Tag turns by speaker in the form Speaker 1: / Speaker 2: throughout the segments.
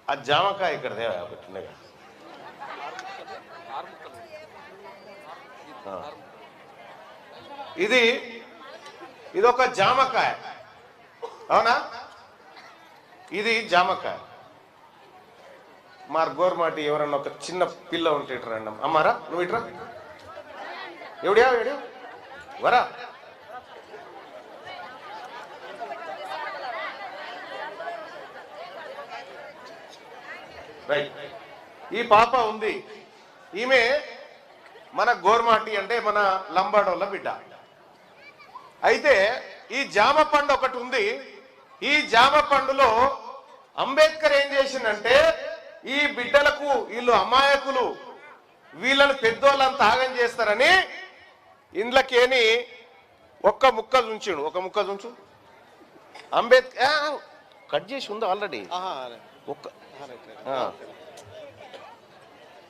Speaker 1: ఆ జామకాయ ఇక్కడ దేవా ఒకటిగా ఇది ఇదొక జామకాయ అవునా ఇది జామకాయ మార్ గోర్మాటి ఎవరన్నా ఒక చిన్న పిల్ల ఉంటే ఇట్రా రండి అమ్మారా నువ్వు ఇట్రా ఎవడియా ఎవడు వరా రైట్ ఈ పాప ఉంది ఈమె మన గోర్మాటి అంటే మన లంబాడోళ్ళ బిడ్డ అయితే ఈ జామ పండు ఒకటి ఉంది ఈ జామ పండులో అంబేద్కర్ ఏం చేసిందంటే ఈ బిడ్డలకు వీళ్ళు అమాయకులు వీళ్ళని పెద్దోళ్ళంతా ఆగం చేస్తారని ఇండ్లకేని ఒక్క ముక్క ఉంచాడు ఒక ముక్క ఉంచు అంబేద్కర్ కట్ చేసి ఉందా ఆల్రెడీ ఒక్క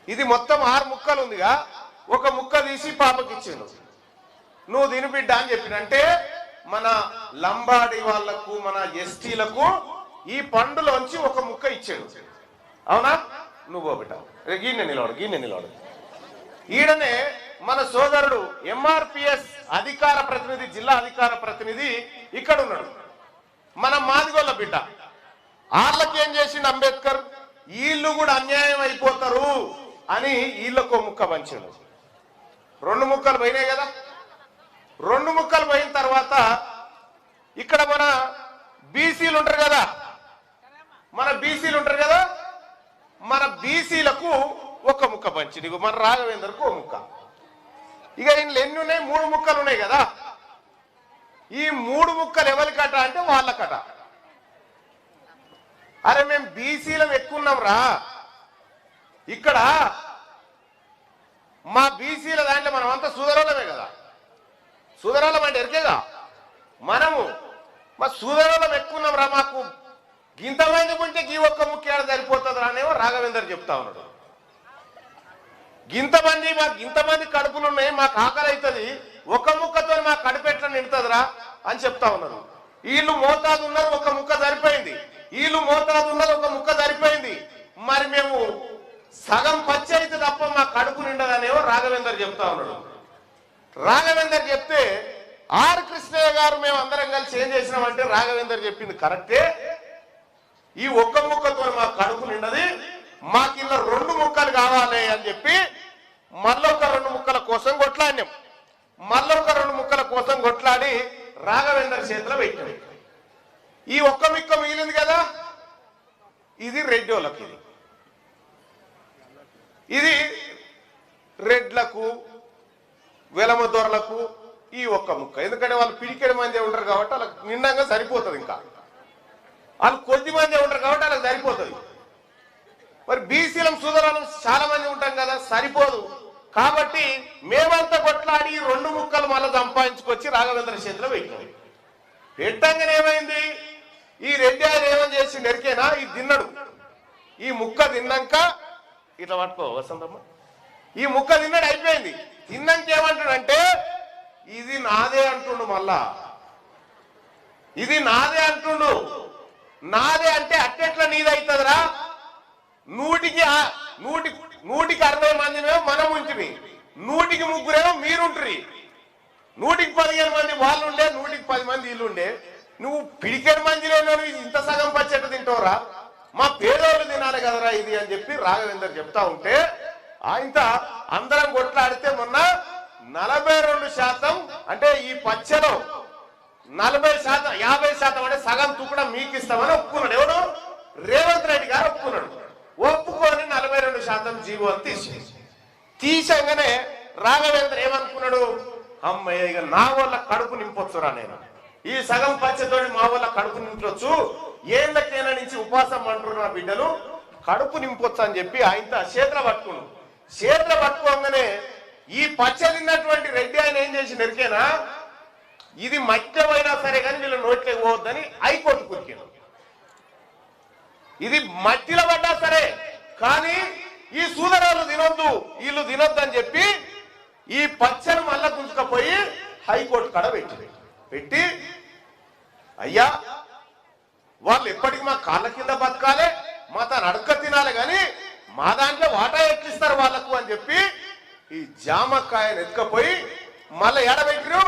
Speaker 1: ఇది మొత్తం 6 ముక్కలు ఉందిగా ఒక ముక్క తీసి పాపకి ఇచ్చిండు నువ్వు తిని బిడ్డ అని చెప్పినంటే మన లంబాడి వాళ్లకు మన ఎస్టీలకు ఈ పండులోంచి ఒక ముక్క ఇచ్చాడు అవునా నువ్వు బిడ్డ గీనె నిలవడు ఈడనే మన సోదరుడు ఎంఆర్పిఎస్ అధికార ప్రతినిధి జిల్లా అధికార ప్రతినిధి ఇక్కడ ఉన్నాడు మన మాదిగోళ్ళ బిడ్డ వాళ్ళకేం చేసిండు అంబేద్కర్ వీళ్ళు కూడా అన్యాయం అయిపోతారు అని వీళ్ళకు ముక్క పంచాడు 2 ముక్కలు పోయినాయి కదా 2 ముక్కలు పోయిన తర్వాత ఇక్కడ మన బీసీలు ఉంటారు కదా మన బీసీలకు ఒక ముక్క పంచింది మన రాఘవేందర్కు ఒక ముక్క ఇక ఇంట్లో ఎన్ని ఉన్నాయి 3 ముక్కలు ఉన్నాయి కదా ఈ 3 ముక్కలు ఎవరికట అంటే వాళ్ళకట అరే మేము బీసీలం ఎక్కున్నాం రా ఇక్కడ మా బీసీల దాంట్లో మనం అంతా సూదరోళమే కదా సూదరోళం అంటే ఎరికేగా మనము మా సూదరోళం ఎక్కున్నాం రా మాకు గింతమంది ఉంటే గీ ఒక్క ముఖ్యాలు సరిపోతుంది రా అనేవో రాఘవేందర్ చెప్తా ఉన్నాడు గింతమంది కడుపులు ఉన్నాయి మాకు ఆకలి అవుతుంది ఒక ముక్కతో మా కడుపు ఎట్లా నిండుతుందిరా అని చెప్తా ఉన్నారు వీళ్ళు మోతాదు ఉన్నారు ఒక ముక్క సరిపోయింది వీళ్ళు మోతాదు ఉన్నారు ఒక ముక్క సరిపోయింది మరి మేము సగం పచ్చి అయితే తప్ప మా కడుపు నిండదనేవో రాఘవేందర్ చెప్తా ఉన్నాడు రాఘవేందర్ చెప్తే ఆర్ కృష్ణయ్య గారు మేము అందరం కలిసి ఏం చేసినామంటే రాఘవేందర్ చెప్పింది కరెక్టే ఈ ఒక్క ముక్కతో మా కడుపు నిండది మాకు ఇలా 2 ముక్కలు కావాలి అని చెప్పి మళ్ళొక 2 ముక్కల కోసం కొట్లాడినాం మళ్ళొక 2 ముక్కల కోసం కొట్లాడి రాఘవేందర్ చేతిలో పెట్టాం ఈ ఒక్క ముక్క మిగిలింది కదా ఇది రెడ్డోళ్ళకి ఇది రెడ్లకు వెలమదొరలకు ఈ ఒక్క ముక్క ఎందుకంటే వాళ్ళు పిడికెడు మంది ఉంటారు కాబట్టి వాళ్ళకి నిండంగా సరిపోతుంది ఇంకా వాళ్ళు కొద్ది మంది ఉంటారు కాబట్టి వాళ్ళకి సరిపోతుంది మరి బీసీలం సోదరులం చాలా మంది ఉంటాం కదా సరిపోదు కాబట్టి మేమంతా కొట్లాడి 2 ముక్కలు మళ్ళీ సంపాదించుకొచ్చి రాఘవేంద్ర చేతిలో పెట్టాం పెట్టంగానే ఏమైంది ఈ రెడ్డి ఆయన ఏమని చేసి నెరికేనా ఇది తిన్నాడు ఈ ముక్క తిన్నాక ఇట్లా పట్టుకో వసంతమ్మ ఈ ముక్క తిన్నాడు అయిపోయింది తిన్నాక ఏమంటాడంటే ఇది నాదే అంటుండు మళ్ళా ఇది నాదే అంటుండు నాదే అంటే అట్టెట్లా నీదవుతుందిరా 100కి 60 మందినేమో మనం ఉంటిమి 100కి 3 మీరుంటారు 100కి 15 మంది వాళ్ళు ఉండే 100కి 10 మంది వీళ్ళు ఉండే నువ్వు పిడికెడు మంది లేని ఇంత సగం పచ్చెట్ట తింటావురా మా పేదోళ్ళు తినాలి కదరా ఇది అని చెప్పి రాఘవేందర్ చెప్తా ఉంటే ఆయన అందరం కొట్లాడితే మొన్న 42% అంటే ఈ పచ్చలో 40% 50% అంటే సగం తుకడం మీకు ఇస్తామని ఒప్పుకున్నాడు ఎవరు రేవంత్ రెడ్డి గారు ఒప్పుకున్నాడు ఒప్పుకొని 42% జీవో అని తీసంగానే రాఘవేంద్ర ఏమనుకున్నాడు అమ్మయ్య ఇక నా వల్ల కడుపు నింపొచ్చురా నేను ఈ సగం పచ్చతోటి మా వల్ల కడుపు నింపొచ్చు ఏళ్ళకైనా నుంచి ఉపాసం అంటున్నారు నా బిడ్డలు కడుపు నింపొచ్చు అని చెప్పి ఆయన చేతుల పట్టుకున్నాడు చేతుల పట్టుకోగానే ఈ పచ్చ తిన్నటువంటి రెడ్డి ఆయన ఏం చేసి నెరికేనా ఇది మట్టిపోయినా సరే కానీ వీళ్ళు నోట్లోకి పోవద్దని హైకోర్టు కురికాను ఇది మట్టిలో పడ్డా సరే కానీ ఈ సూదరాలు తినొద్దు వీళ్ళు తినొద్దు అని చెప్పి ఈ పచ్చని మళ్ళా గుంజుకపోయి హైకోర్టు కాడ పెట్టి అయ్యా వాళ్ళు ఎప్పటికి మా కాళ్ళ కింద బతకాలి తను అడక తినాలి కానీ మా దాంట్లో వాటా ఎట్లిస్తారు వాళ్ళకు అని చెప్పి ఈ జామకాయను ఎత్తుకపోయి మళ్ళీ ఎడబెట్టిరు.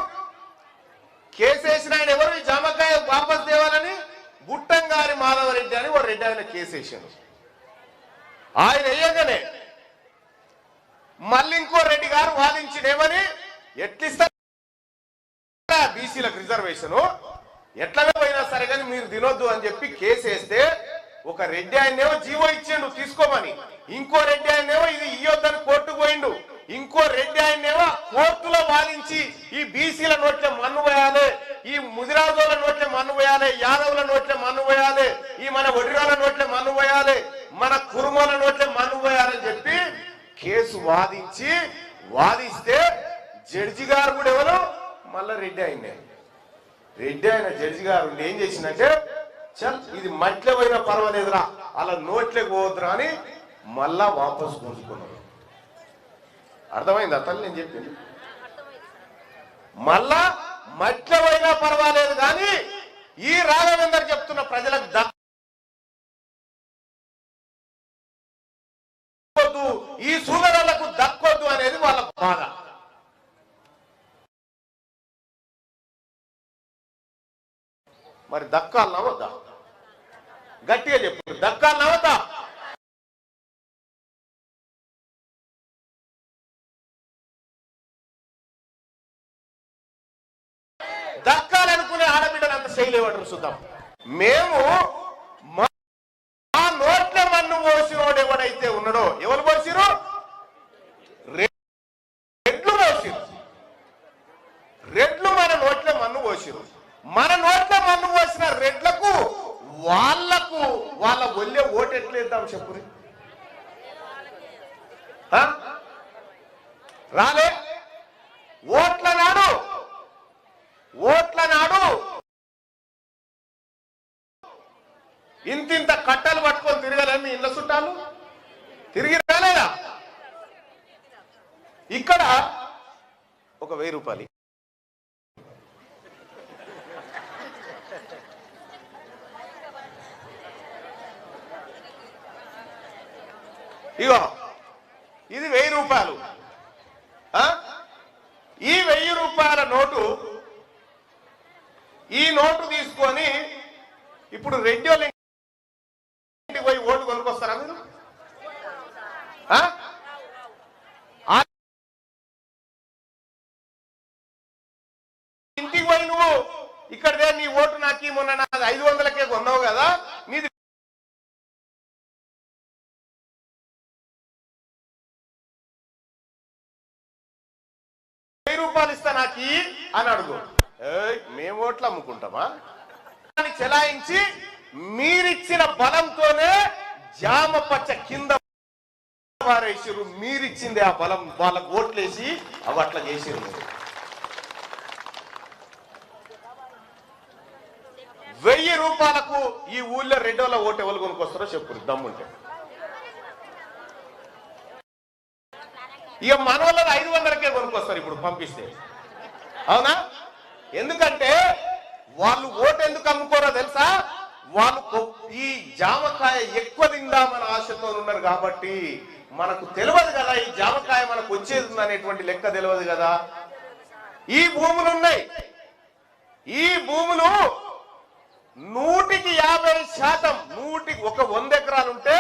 Speaker 1: కేసేసిన ఆయన ఎవరు? ఈ జామకాయ వాపస్ తేవాలని గుట్టంగారి మాధవరెడ్డి అని ఓ రెడ్డి ఆయన కేసేసాను. ఆయన వేయగానే మళ్ళీ ఇంకో రెడ్డి గారు వాదించినేమని ఎట్లిస్తారు బీసీలకు రిజర్వేషన్ ఎట్లనే పోయినా సరే కానీ మీరు తినొద్దు అని చెప్పి కేసేస్తే ఒక రెడ్డి ఆయనేమో జీవో ఇచ్చిండు తీసుకోమని, ఇంకో రెడ్డి ఆయనేమో ఇది ఇయ్యొద్దని కోర్టుకు పోయిండు, ఇంకో రెడ్డి ఆయనేమో కోర్టులో వాదించి ఈ బీసీల నోట్లే మన్ను పోయాలి, ఈ ముదిరాజుల నోట్లే మన్ను పోయాలి, యాదవుల నోట్లే మన్ను పోయాలి, ఈ మన ఒడిరాల నోట్లే మన్ను పోయాలి, మన కురుమల నోట్లే మన్ను పోయాలని చెప్పి కేసు వాదిస్తే జడ్జి గారు కూడా ఎవరు మళ్ళా రెడ్డి ఆయనే. రెడ్డి ఆయన జడ్జి గారు ఏం చేసిందంటే చల్ ఇది మట్లే పోయినా పర్వాలేదురా అలా నోట్లే పోవద్దురా అని మళ్ళా వాపసు గుంజుకున్నారు. అర్థమైంది అతను నేను చెప్పింది? మళ్ళా మట్లే పోయినా పర్వాలేదు కానీ ఈ రాఘవేందర్ చెప్తున్న ప్రజలకు దక్కొద్దు, ఈ సూదరులకు దక్కొద్దు అనేది వాళ్ళ బాధ. మరి దక్కాలనా వద్దా? గట్టిగా చెప్పు, దక్కాలనా వద్దా? దక్కాలనుకునే ఆడబిడ్డలు అంత చేయలేవాడు చూద్దాం. మేము మా నోట్ల మన్ను పోసినోడు ఎవడైతే ఉన్నాడో, ఎవరు పోసిరు? రెడ్లు పోసిరు. రెడ్లు మన నోట్ల మన్ను పోసిరు. మన నోట్ల మన్ను పోసిన రెడ్లకు వాళ్ళ ఒళ్ళే ఓటు ఎట్లేద్దాం చెప్పురి? రాలే ఓట్ల నాడు ఇంతింత కట్టలు పట్టుకొని తిరగలే మీ ఇళ్ళ చుట్టాలు తిరిగి రాలేదా? ఇక్కడ ఒక 1000 రూపాయలు ఇగో ఇది 1000 రూపాయలు. ఈ 1000 రూపాయల నోటు, ఈ నోటు తీసుకొని ఇప్పుడు రెడ్డి వాళ్ళ ఇంటికి పోయి ఓటు కొనుక్కొస్తారా మీరు? ఇంటికి పోయి నువ్వు ఇక్కడ నీ ఓటు నాకు మొన్న 500కే కొన్నావు కదా, నీది 1000 రూపాయలు ఇస్తా నాకు అని అడుగు. మేము ఓట్లు అమ్ముకుంటామా? చెలాయించి మీరిచ్చిన బలంతోనే జామ పచ్చ కింద వారేసిరు. మీరిచ్చింది ఆ బలం, వాళ్ళకు ఓట్లేసి అవి అట్లా చేసిరు. 1000 రూపాయలకు ఈ ఊళ్ళో రెడ్డోళ్ళ ఓటు ఎవరు కొనుక్కొస్తారో చెప్పురు దమ్ముంటే. ఇక మన వల్ల 500కే కొనుక్కొస్తారు ఇప్పుడు పంపిస్తే. అవునా? ఎందుకంటే వాళ్ళు ఓటు ఎందుకు అమ్ముకోరో తెలుసా? వాళ్ళు ఈ జామకాయ ఎక్కువ తిందామని ఆశతో ఉన్నారు కాబట్టి. మనకు తెలియదు కదా ఈ జామకాయ మనకు వచ్చేది అనేటువంటి లెక్క తెలియదు కదా. ఈ భూములు ఉన్నాయి, ఈ భూములు 100కి 50%, 100కి ఒక 100 ఎకరాలు ఉంటే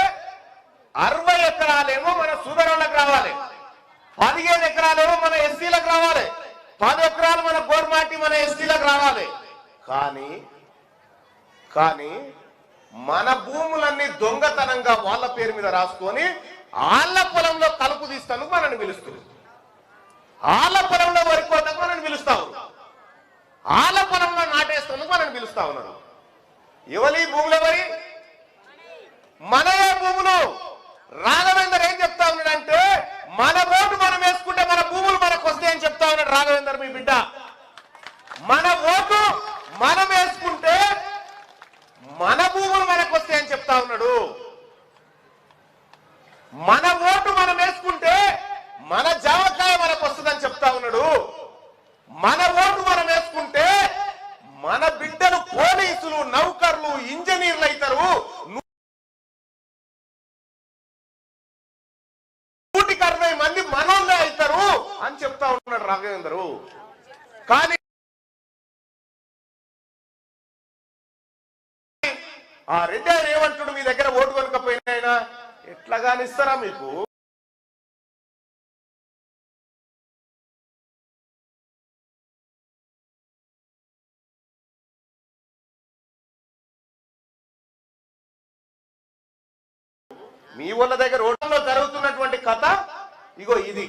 Speaker 1: 60 ఎకరాలేమో మన సుధరులకు రావాలి, 15 ఎకరాలేమో మన ఎస్సీలకు రావాలి, 10 ఎకరాలు మన గోర్మాటి మన ఎస్టీలకు రావాలి. కానీ మన భూములన్నీ దొంగతనంగా వాళ్ళ పేరు మీద రాసుకొని వాళ్ళ పొలంలో కలుపు తీస్తాను మనల్ని పిలుస్తుంది, వాళ్ళ పొలంలో వరి కోతకు మనల్ని పిలుస్తా ఉన్నారు, వాళ్ళ పొలంలో నాటేస్తాను మనల్ని పిలుస్తా ఉన్నారు. ఎవరి భూములు ఎవరి? మనయే భూములు. రాఘవేందర్ ఏం చెప్తా ఉన్నాడంటే మన ఓటు మనం వేసుకుంటే మన భూములు మనకు వస్తాయని చెప్తా ఉన్నాడు రాఘవేందర్ మీ బిడ్డ. మన ఓటు మనం వేసుకుంటే మన భూములు మనకు వస్తాయని చెప్తా ఉన్నాడు. మన ఓటు మనం వేసుకుంటే మన జామకాయ మనకు వస్తుందని చెప్తా ఉన్నాడు. మన ఓటు మనం వేసుకుంటే మన బిడ్డలు పోలీసులు, నౌకర్లు, ఇంజనీర్లు అవుతారు. కానీ ఆ రెడ్డి ఆయన ఏమంటుడు, మీ దగ్గర ఓటు కొనకపోయినా ఆయన ఎట్లా కానిస్తారా మీకు? మీ వాళ్ళ దగ్గర ఓటర్లో జరుగుతున్నటువంటి కథ ఇగో ఇది.